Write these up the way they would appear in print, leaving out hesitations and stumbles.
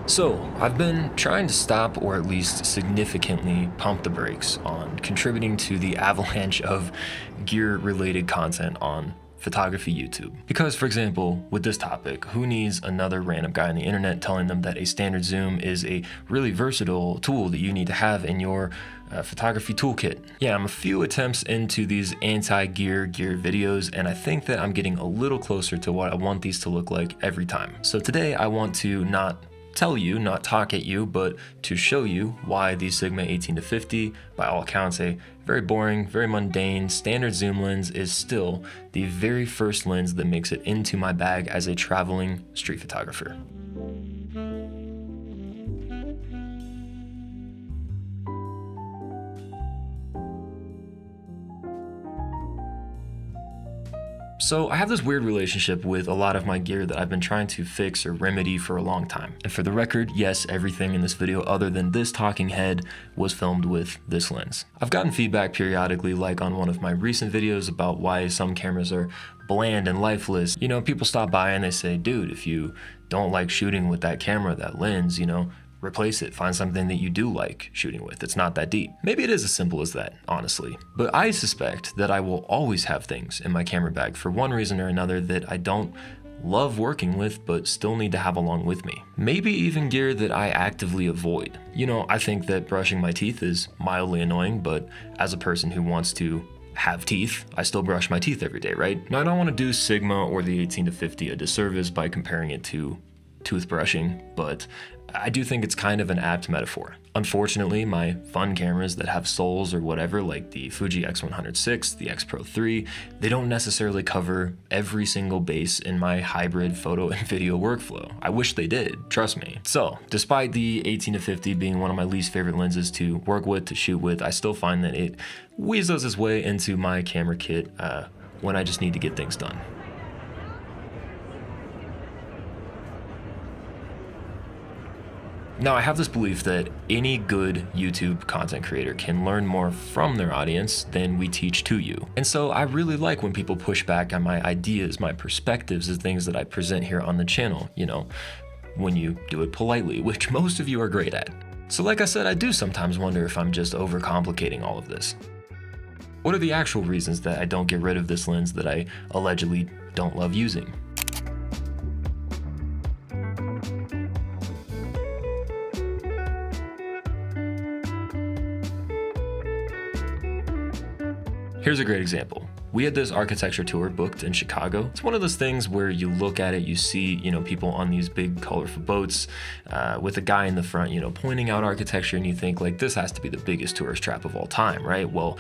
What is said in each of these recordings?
So, I've been trying to stop or at least significantly pump the brakes on contributing to the avalanche of gear-related content on photography YouTube. Because, for example, with this topic, who needs another random guy on the internet telling them that a standard zoom is a really versatile tool that you need to have in your photography toolkit? Yeah, I'm a few attempts into these anti-gear videos, and I think that I'm getting a little closer to what I want these to look like every time. So today I want to not tell you, not talk at you, but to show you why the Sigma 18-50, by all accounts a very boring, very mundane, standard zoom lens, is still the very first lens that makes it into my bag as a traveling street photographer. So I have this weird relationship with a lot of my gear that I've been trying to fix or remedy for a long time. And for the record, yes, everything in this video other than this talking head was filmed with this lens. I've gotten feedback periodically, like on one of my recent videos, about why some cameras are bland and lifeless. You know, people stop by and they say, dude, if you don't like shooting with that camera, that lens, replace it, find something that you do like shooting with. It's not that deep. Maybe it is as simple as that, honestly. But I suspect that I will always have things in my camera bag for one reason or another that I don't love working with, but still need to have along with me. Maybe even gear that I actively avoid. I think that brushing my teeth is mildly annoying, but as a person who wants to have teeth, I still brush my teeth every day, right? Now, I don't want to do Sigma or the 18-50 a disservice by comparing it to toothbrushing, but I do think it's kind of an apt metaphor. Unfortunately, my fun cameras that have souls or whatever, like the Fuji X100VI, the X Pro 3, they don't necessarily cover every single base in my hybrid photo and video workflow. I wish they did, trust me. So, despite the 18-50 being one of my least favorite lenses to work with, to shoot with, I still find that it weasels its way into my camera kit when I just need to get things done. Now, I have this belief that any good YouTube content creator can learn more from their audience than we teach to you. And so I really like when people push back on my ideas, my perspectives, the things that I present here on the channel, when you do it politely, which most of you are great at. So like I said, I do sometimes wonder if I'm just overcomplicating all of this. What are the actual reasons that I don't get rid of this lens that I allegedly don't love using? Here's a great example. We had this architecture tour booked in Chicago. It's one of those things where you look at it, you see, people on these big colorful boats with a guy in the front, pointing out architecture, and you think like, this has to be the biggest tourist trap of all time, right? Well,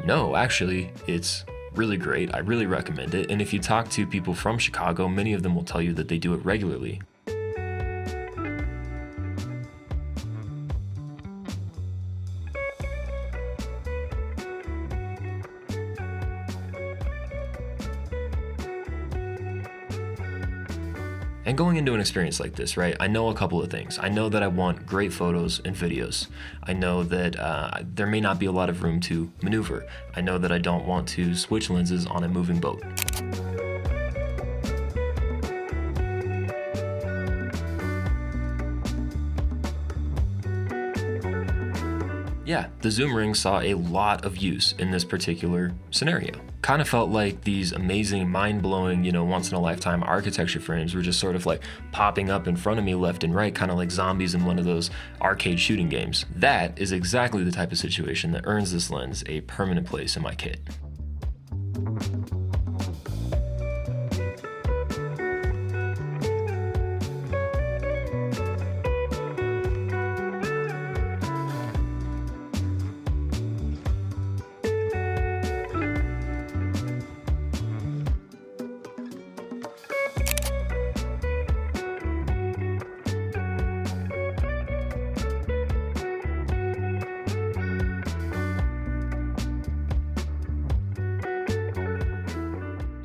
no, actually, it's really great. I really recommend it. And if you talk to people from Chicago, many of them will tell you that they do it regularly. And going into an experience like this, right, I know a couple of things. I know that I want great photos and videos. I know that there may not be a lot of room to maneuver. I know that I don't want to switch lenses on a moving boat. Yeah, the zoom ring saw a lot of use in this particular scenario. Kind of felt like these amazing, mind-blowing, once-in-a-lifetime architecture frames were just sort of like popping up in front of me left and right, kind of like zombies in one of those arcade shooting games. That is exactly the type of situation that earns this lens a permanent place in my kit.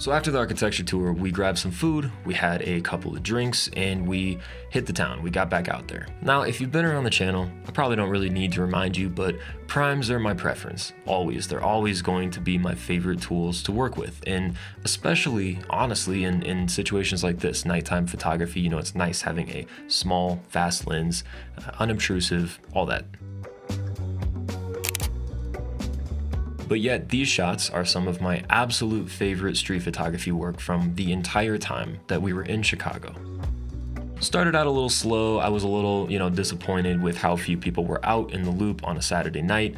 So after the architecture tour, we grabbed some food, we had a couple of drinks, and we hit the town. We got back out there. Now, if you've been around the channel, I probably don't really need to remind you, but primes are my preference. Always. They're always going to be my favorite tools to work with. And especially, honestly, in situations like this, nighttime photography, you know, it's nice having a small, fast lens, unobtrusive, all that. But yet, these shots are some of my absolute favorite street photography work from the entire time that we were in Chicago. Started out a little slow. I was a little, disappointed with how few people were out in the loop on a Saturday night.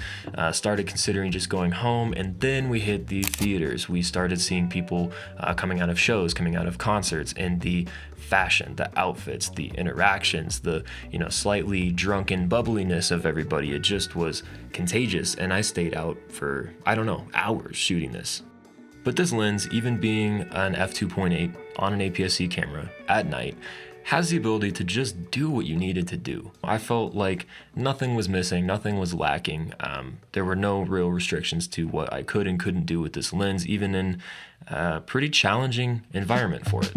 Started considering just going home, and then we hit the theaters. We started seeing people coming out of shows, coming out of concerts, and the fashion, the outfits, the interactions, the, slightly drunken bubbliness of everybody. It just was contagious, and I stayed out for, hours shooting this. But this lens, even being an f2.8 on an APS-C camera at night, has the ability to just do what you needed to do. I felt like nothing was missing, nothing was lacking. There were no real restrictions to what I could and couldn't do with this lens, even in a pretty challenging environment for it.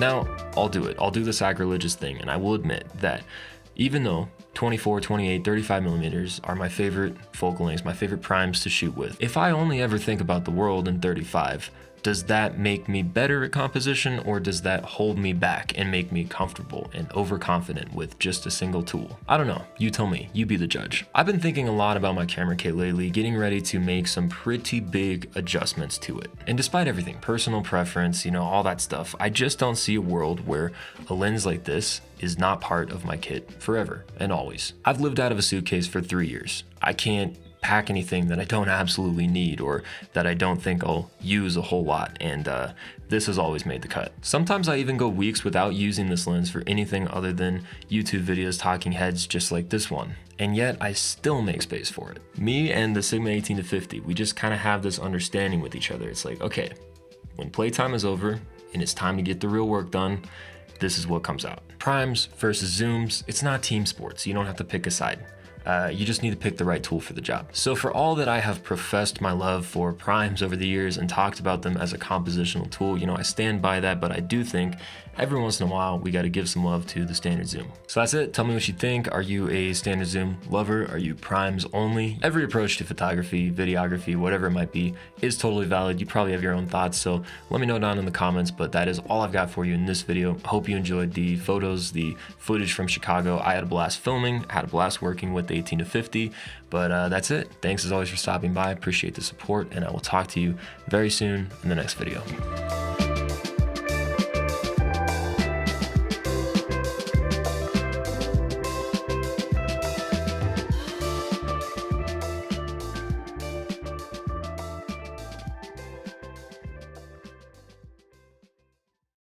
Now, I'll do it. I'll do the sacrilegious thing, and I will admit that even though 24, 28, 35 millimeters are my favorite focal lengths, my favorite primes to shoot with, if I only ever think about the world in 35, does that make me better at composition, or does that hold me back and make me comfortable and overconfident with just a single tool? I don't know. You tell me. You be the judge. I've been thinking a lot about my camera kit lately, getting ready to make some pretty big adjustments to it. And despite everything, personal preference, all that stuff, I just don't see a world where a lens like this is not part of my kit forever and always. I've lived out of a suitcase for 3 years. I can't pack anything that I don't absolutely need or that I don't think I'll use a whole lot, and this has always made the cut. Sometimes I even go weeks without using this lens for anything other than YouTube videos, talking heads just like this one, and yet I still make space for it. Me and the Sigma 18-50, we just kind of have this understanding with each other. It's like, okay, when playtime is over and it's time to get the real work done, this is what comes out. Primes versus zooms, it's not team sports. You don't have to pick a side. You just need to pick the right tool for the job. So for all that I have professed my love for primes over the years and talked about them as a compositional tool, I stand by that, but I do think every once in a while we got to give some love to the standard zoom. So that's it. Tell me what you think. Are you a standard zoom lover? Are you primes only? Every approach to photography, videography, whatever it might be, is totally valid. You probably have your own thoughts, so let me know down in the comments, but that is all I've got for you in this video. I hope you enjoyed the photos, the footage from Chicago. I had a blast filming, had a blast working with the 18-50, but that's it. Thanks as always for stopping by. Appreciate the support, and I will talk to you very soon in the next video.